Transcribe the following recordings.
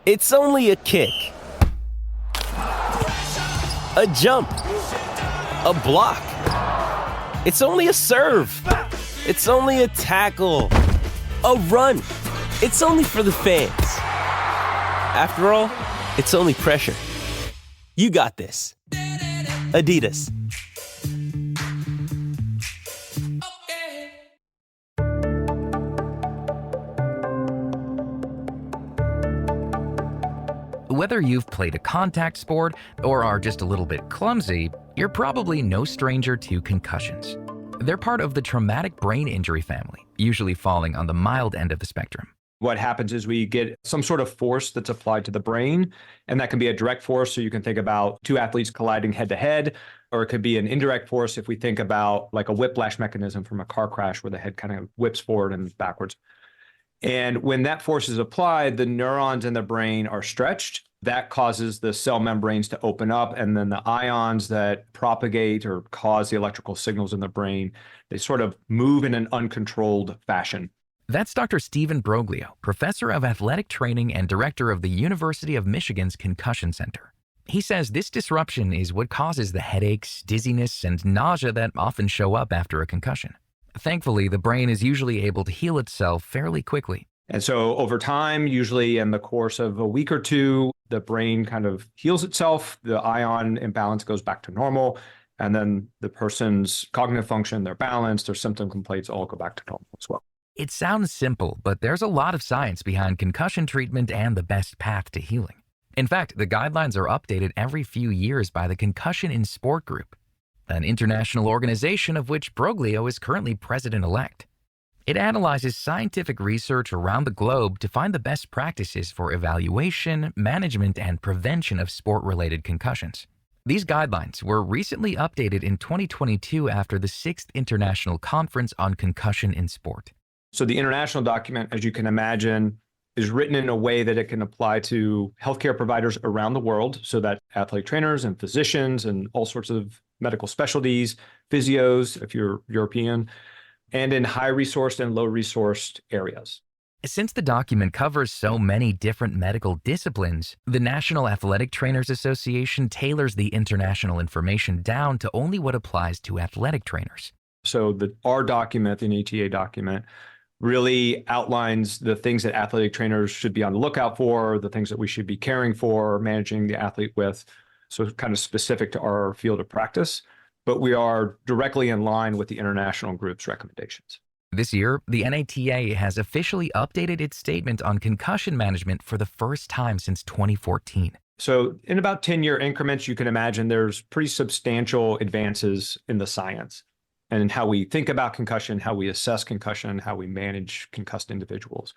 It's only a kick, a jump, a block. It's only a serve. It's only a tackle, a run. It's only for the fans. After all, it's only pressure. You got this. Adidas. Whether you've played a contact sport or are just a little bit clumsy, you're probably no stranger to concussions. They're part of the traumatic brain injury family, usually falling on the mild end of the spectrum. What happens is we get some sort of force that's applied to the brain, and that can be a direct force. So you can think about two athletes colliding head to head, or it could be an indirect force if we think about like a whiplash mechanism from a car crash where the head kind of whips forward and backwards. And when that force is applied, the neurons in the brain are stretched. That causes the cell membranes to open up, and then the ions that propagate or cause the electrical signals in the brain, they sort of move in an uncontrolled fashion. That's Dr. Stephen Broglio, professor of athletic training and director of the University of Michigan's Concussion Center. He says this disruption is what causes the headaches, dizziness, and nausea that often show up after a concussion. Thankfully, the brain is usually able to heal itself fairly quickly. And so over time, usually in the course of a week or two, the brain kind of heals itself, the ion imbalance goes back to normal, and then the person's cognitive function, their balance, their symptom complaints all go back to normal as well. It sounds simple, but there's a lot of science behind concussion treatment and the best path to healing. In fact, the guidelines are updated every few years by the Concussion in Sport Group, an international organization of which Broglio is currently president-elect. It analyzes scientific research around the globe to find the best practices for evaluation, management, and prevention of sport-related concussions. These guidelines were recently updated in 2022 after the 6th International Conference on Concussion in Sport. So the international document, as you can imagine, is written in a way that it can apply to healthcare providers around the world, so that athletic trainers and physicians and all sorts of medical specialties, physios, if you're European, and in high-resourced and low-resourced areas. Since the document covers so many different medical disciplines, the National Athletic Trainers Association tailors the international information down to only what applies to athletic trainers. So our document, the NATA document, really outlines the things that athletic trainers should be on the lookout for, the things that we should be caring for, managing the athlete with, so it's kind of specific to our field of practice. But we are directly in line with the international group's recommendations. This year, the NATA has officially updated its statement on concussion management for the first time since 2014. So in about 10-year increments, you can imagine there's pretty substantial advances in the science and in how we think about concussion, how we assess concussion, how we manage concussed individuals.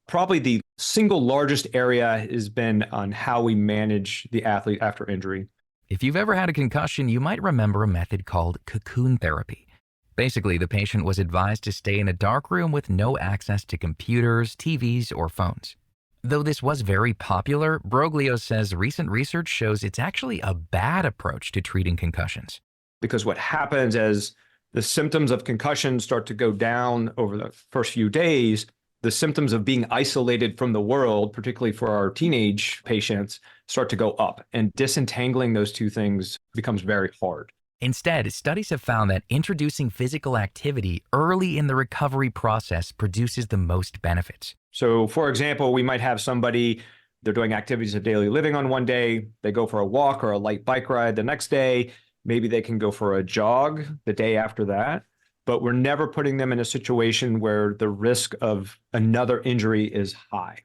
Probably the single largest area has been on how we manage the athlete after injury. If you've ever had a concussion, you might remember a method called cocoon therapy. Basically, the patient was advised to stay in a dark room with no access to computers, TVs, or phones. Though this was very popular, Broglio says recent research shows it's actually a bad approach to treating concussions. Because what happens as the symptoms of concussion start to go down over the first few days, the symptoms of being isolated from the world, particularly for our teenage patients, start to go up, and disentangling those two things becomes very hard. Instead, studies have found that introducing physical activity early in the recovery process produces the most benefits. So, for example, we might have somebody, they're doing activities of daily living on one day, they go for a walk or a light bike ride the next day, maybe they can go for a jog the day after that. But we're never putting them in a situation where the risk of another injury is high.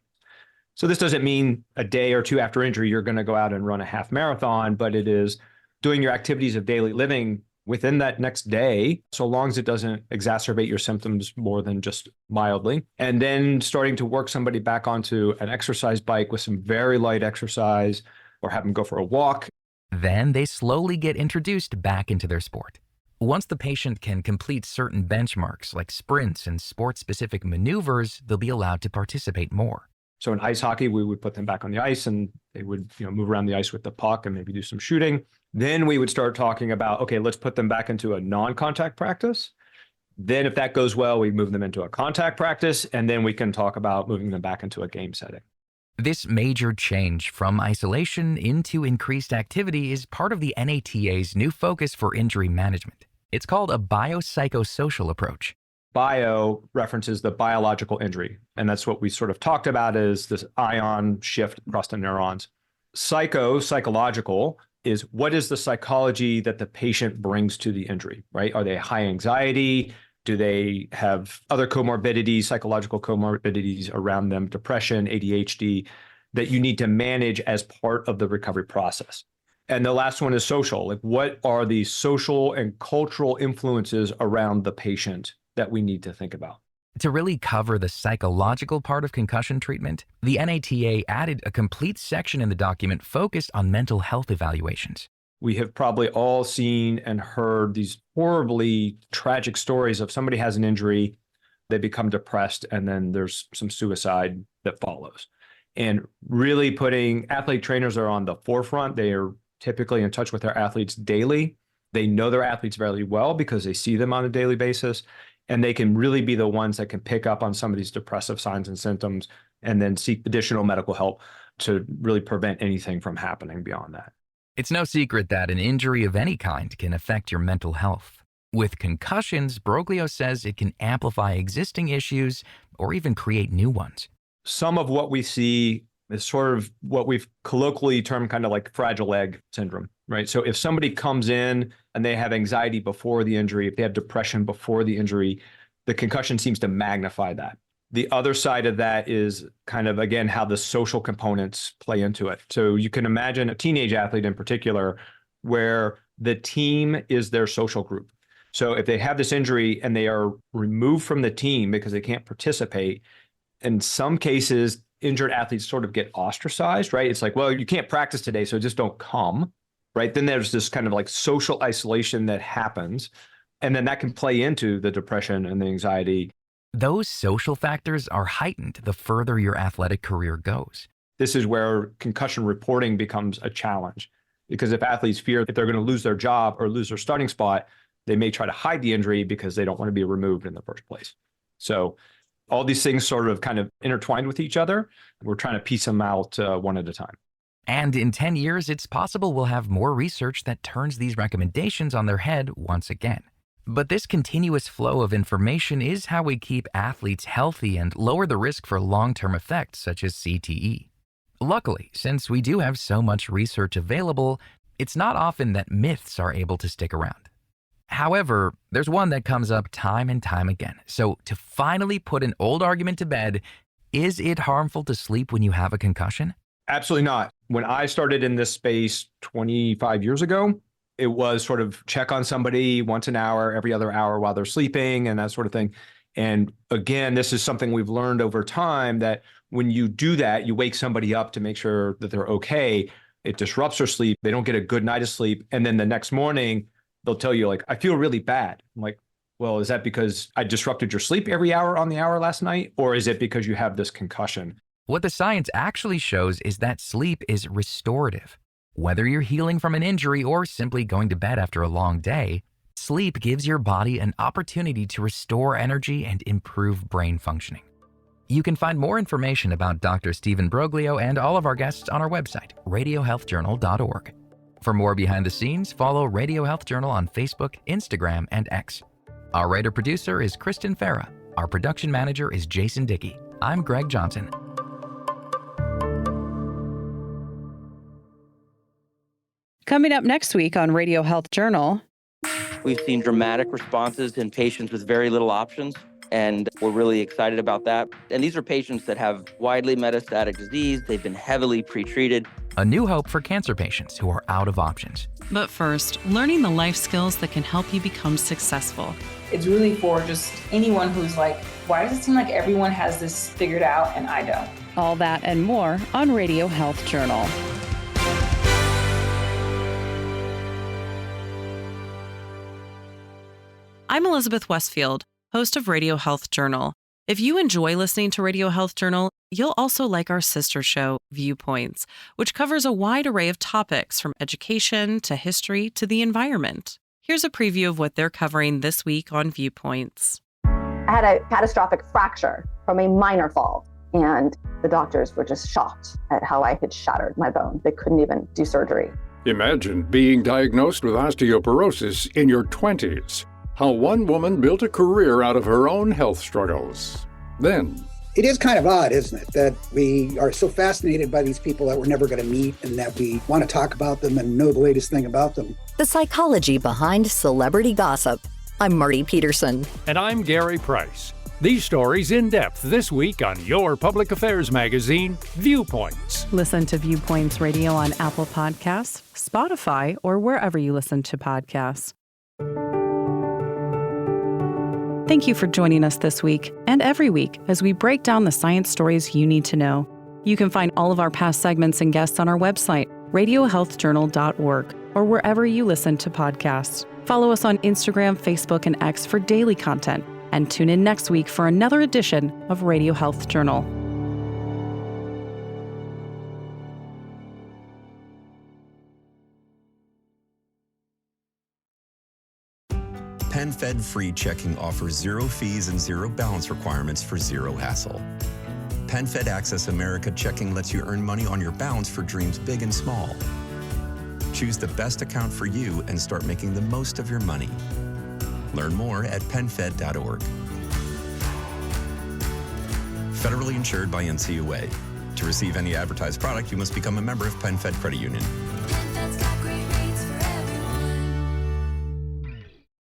So this doesn't mean a day or two after injury, you're going to go out and run a half marathon, but it is doing your activities of daily living within that next day, so long as it doesn't exacerbate your symptoms more than just mildly. And then starting to work somebody back onto an exercise bike with some very light exercise, or have them go for a walk. Then they slowly get introduced back into their sport. Once the patient can complete certain benchmarks like sprints and sport-specific maneuvers, they'll be allowed to participate more. So in ice hockey, we would put them back on the ice and they would, move around the ice with the puck and maybe do some shooting. Then we would start talking about, okay, let's put them back into a non-contact practice. Then if that goes well, we move them into a contact practice, and then we can talk about moving them back into a game setting. This major change from isolation into increased activity is part of the NATA's new focus for injury management. It's called a biopsychosocial approach. Bio references the biological injury, and that's what we sort of talked about is this ion shift across the neurons. Psychological is what is the psychology that the patient brings to the injury, right? Are they high anxiety? Do they have other comorbidities, psychological comorbidities around them, depression, ADHD, that you need to manage as part of the recovery process? And the last one is social. Like, what are the social and cultural influences around the patient that we need to think about? To really cover the psychological part of concussion treatment, the NATA added a complete section in the document focused on mental health evaluations. We have probably all seen and heard these horribly tragic stories of somebody has an injury, they become depressed, and then there's some suicide that follows. And really putting athlete trainers are on the forefront. They are typically in touch with their athletes daily. They know their athletes very well because they see them on a daily basis. And they can really be the ones that can pick up on some of these depressive signs and symptoms and then seek additional medical help to really prevent anything from happening beyond that. It's no secret that an injury of any kind can affect your mental health. With concussions, Broglio says it can amplify existing issues or even create new ones. Some of what we see is sort of what we've colloquially termed kind of like fragile egg syndrome, right? So if somebody comes in and they have anxiety before the injury, if they have depression before the injury, the concussion seems to magnify that. The other side of that is kind of, again, how the social components play into it. So you can imagine a teenage athlete in particular, where the team is their social group. So if they have this injury and they are removed from the team because they can't participate, in some cases, injured athletes sort of get ostracized, right? It's like, well, you can't practice today, so just don't come, right? Then there's this kind of like social isolation that happens. And then that can play into the depression and the anxiety. Those social factors are heightened the further your athletic career goes. This is where concussion reporting becomes a challenge, because if athletes fear that they're going to lose their job or lose their starting spot, they may try to hide the injury because they don't want to be removed in the first place. So all these things sort of kind of intertwined with each other. We're trying to piece them out one at a time. And in 10 years, it's possible we'll have more research that turns these recommendations on their head once again. But this continuous flow of information is how we keep athletes healthy and lower the risk for long-term effects such as CTE. Luckily, since we do have so much research available, it's not often that myths are able to stick around. However, there's one that comes up time and time again. So to finally put an old argument to bed, is it harmful to sleep when you have a concussion? Absolutely not. When I started in this space 25 years ago, it was sort of check on somebody once an hour, every other hour while they're sleeping and that sort of thing. And again, this is something we've learned over time, that when you do that, you wake somebody up to make sure that they're okay. It disrupts their sleep. They don't get a good night of sleep. And then the next morning, they'll tell you, like, I feel really bad. I'm like, well, is that because I disrupted your sleep every hour on the hour last night? Or is it because you have this concussion? What the science actually shows is that sleep is restorative. Whether you're healing from an injury or simply going to bed after a long day, sleep gives your body an opportunity to restore energy and improve brain functioning. You can find more information about Dr. Stephen Broglio and all of our guests on our website, radiohealthjournal.org. For more behind the scenes, follow Radio Health Journal on Facebook, Instagram, and X. Our writer-producer is Kristen Farah. Our production manager is Jason Dickey. I'm Greg Johnson. Coming up next week on Radio Health Journal. We've seen dramatic responses in patients with very little options, and we're really excited about that. And these are patients that have widely metastatic disease. They've been heavily pretreated. A new hope for cancer patients who are out of options. But first, learning the life skills that can help you become successful. It's really for just anyone who's like, why does it seem like everyone has this figured out and I don't? All that and more on Radio Health Journal. I'm Elizabeth Westfield, host of Radio Health Journal. If you enjoy listening to Radio Health Journal, you'll also like our sister show, Viewpoints, which covers a wide array of topics from education to history to the environment. Here's a preview of what they're covering this week on Viewpoints. I had a catastrophic fracture from a minor fall. And the doctors were just shocked at how I had shattered my bone. They couldn't even do surgery. Imagine being diagnosed with osteoporosis in your 20s. How one woman built a career out of her own health struggles. Then, it is kind of odd, isn't it, that we are so fascinated by these people that we're never going to meet and that we want to talk about them and know the latest thing about them. The psychology behind celebrity gossip. I'm Marty Peterson. And I'm Gary Price. These stories in depth this week on your public affairs magazine, Viewpoints. Listen to Viewpoints Radio on Apple Podcasts, Spotify, or wherever you listen to podcasts. Thank you for joining us this week and every week as we break down the science stories you need to know. You can find all of our past segments and guests on our website, radiohealthjournal.org, or wherever you listen to podcasts. Follow us on Instagram, Facebook, and X for daily content, and tune in next week for another edition of Radio Health Journal. PenFed Free Checking offers zero fees and zero balance requirements for zero hassle. PenFed Access America Checking lets you earn money on your balance for dreams big and small. Choose the best account for you and start making the most of your money. Learn more at PenFed.org. Federally insured by NCUA. To receive any advertised product, you must become a member of PenFed Credit Union.